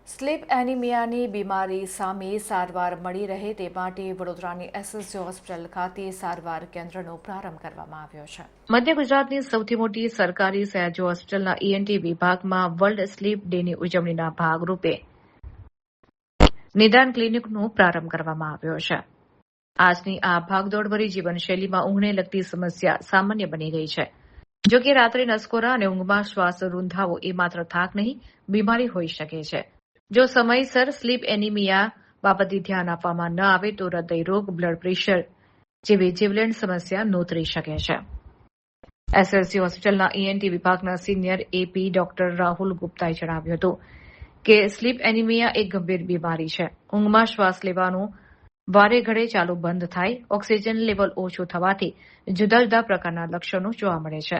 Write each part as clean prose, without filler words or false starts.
Slip એનિમિયાની બીમારી સામે સારવાર મળી રહે તે માટે વડોદરાની એસએસજી હોસ્પિટલ ખાતે સારવાર કેન્દ્રનો પ્રારંભ કરવામાં આવ્યો છે. મધ્ય ગુજરાતની સૌથી મોટી સરકારી સયાજી હોસ્પિટલના ઈએનટી વિભાગમાં વર્લ્ડ સ્લીપ ડેની ઉજવણીના ભાગરૂપે નિદાન ક્લિનિકનો પ્રારંભ કરવામાં આવ્યો છે. આજની આ ભાગદોડભરી જીવનશૈલીમાં ઊંઘને લગતી સમસ્યા સામાન્ય બની ગઈ છે. જો કે રાત્રે નસકોરા અને ઊંઘમાં શ્વાસ રૂંધાવો એ માત્ર થાક નહીં, બીમારી હોઈ શકે છે. જો સમયસર સ્લીપ એનિમિયા બાબતે ધ્યાન આપવામાં ન આવે તો હૃદયરોગ, બ્લડ પ્રેશર જેવી જીવલેણ સમસ્યા નોતરી શકે છે. એસએસજી હોસ્પિટલના ઈએનટી વિભાગના સિનિયર એપી ડોક્ટર રાહુલ ગુપ્તાએ જણાવ્યું હતું કે સ્લીપ એનિમિયા એક ગંભીર બીમારી છે. ઊંઘમાં શ્વાસ લેવાનું વારે ઘડે ચાલુ બંધ થાય, ઓક્સિજન લેવલ ઓછું થવાથી જુદા જુદા પ્રકારના લક્ષણો જોવા મળે છે,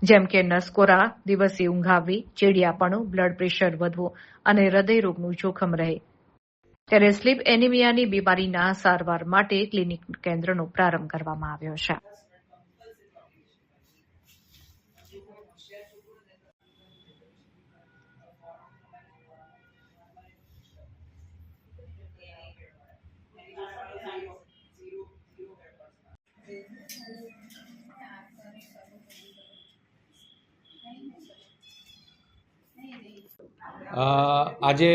જેમ કે નસકોરા, દિવસે ઊંઘ આવવી, ચીડિયાપણું, બ્લડ પ્રેશર વધવું અને હૃદયરોગનું જોખમ રહે. ત્યારે સ્લીપ એનિમિયાની બીમારીના સારવાર માટે ક્લિનિક કેન્દ્રનો પ્રારંભ કરવામાં આવ્યો છે. આજે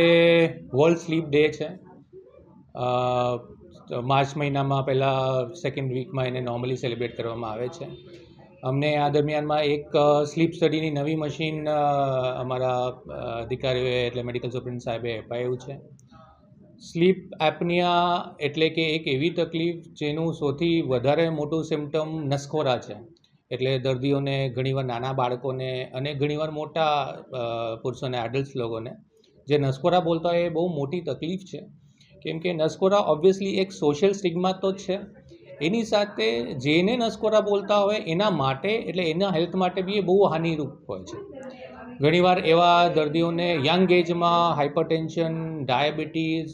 વર્લ્ડ સ્લીપ ડે છે. માર્ચ મહિનામાં પહેલાં સેકન્ડ વીકમાં એને નોર્મલી સેલિબ્રેટ કરવામાં આવે છે. અમને આ દરમિયાનમાં એક સ્લીપ સ્ટડીની નવી મશીન અમારા અધિકારીઓએ એટલે મેડિકલ સુપ્રિન્ટ સાહેબે અપાયું છે. સ્લીપ એપનિયા એટલે કે એક એવી તકલીફ જેનું સૌથી વધારે મોટું સિમ્ટમ નસકોરા છે. એટલે દર્દીઓને ઘણીવાર નાના બાળકોને અને ઘણીવાર મોટા પુરુષોને, એડલ્ટ્સ લોકોને જે નસકોરા બોલતા હોય એ બહુ મોટી તકલીફ છે. કેમ કે નસકોરા ઓબ્વિયસલી એક સોશિયલ સ્ટિગ્મા તો જ છે, એની સાથે જેને નસકોરા બોલતા હોય એના માટે એટલે એના હેલ્થ માટે બી એ બહુ હાનિરૂપ હોય છે. ઘણીવાર એવા દર્દીઓને યંગ એજમાં હાઇપરટેન્શન, ડાયાબિટીસ,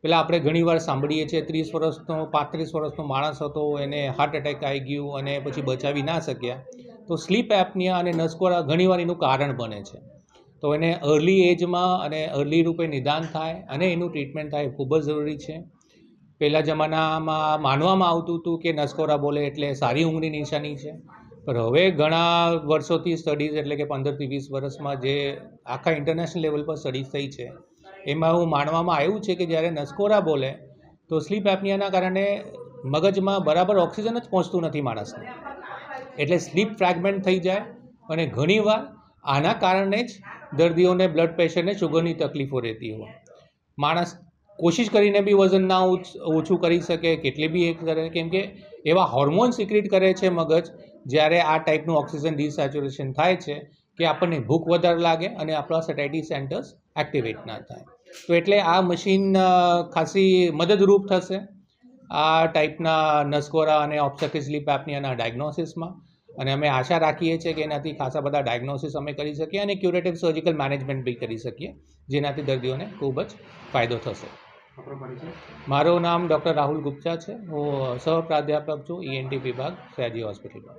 પેલા આપણે ઘણીવાર સાંભળીએ છીએ 30 વર્ષનો 35 વર્ષનો માણસ હતો, એને હાર્ટ એટેક આવી ગયું અને પછી બચાવી ના શક્યા. તો સ્લીપ એપનિયા અને નસકોરા ઘણીવાર એનું કારણ બને છે. તો એને અર્લી એજમાં અને અર્લી રૂપે નિદાન થાય અને એનું ટ્રીટમેન્ટ થાય ખૂબ જ જરૂરી છે. પહેલાં જમાનામાં માનવામાં આવતું હતું કે નસકોરા બોલે એટલે સારી ઊંઘની નિશાની છે, પણ હવે ઘણા વર્ષોથી સ્ટડીઝ એટલે કે 15થી 20 વર્ષમાં જે આખા ઇન્ટરનેશનલ લેવલ પર સ્ટડીઝ થઈ છે એમાં એવું માનવામાં આવ્યું છે કે જ્યારે નસકોરા બોલે તો સ્લીપ એપનિયાના કારણે મગજમાં બરાબર ઓક્સિજન જ પહોંચતું નથી માણસને, એટલે સ્લીપ ફ્રેગમેન્ટ થઈ જાય અને ઘણીવાર આના કારણે જ દર્દીઓને બ્લડ પ્રેશર ને શુગરની તકલીફો રહેતી હોય. માણસ કોશિશ કરીને બી વજન ના ઓછું કરી શકે, કેટલી બી એક કરે, કેમ કે એવા હોર્મોન સિક્રેટ કરે છે મગજ જ્યારે આ ટાઈપનું ઓક્સિજન ડિસેચ્યુરેશન થાય છે કે આપણને ભૂખ વધારે લાગે અને આપણા સેટાઇટી સેન્ટર્સ એક્ટિવેટ ના થાય. તો એટલે આ મશીન ખાસી મદદરૂપ થશે આ ટાઈપના નસકોરા અને ઓબ્સ્ટ્રક્ટિવ સ્લીપ એપનિયાના ડાયગ્નોસિસમાં, અને અમે આશા રાખીએ છીએ કે એનાથી ખાસા બધા ડાયગ્નોસિસ અમે કરી શકીએ અને ક્યુરેટિવ સર્જિકલ મેનેજમેન્ટ બી કરી શકીએ, જેનાથી દર્દીઓને ખૂબ જ ફાયદો થશે. મારું નામ ડૉક્ટર રાહુલ ગુપ્તા છે. હું સહ પ્રાધ્યાપક છું ઈએનટી વિભાગ, સયાજી હોસ્પિટલમાં.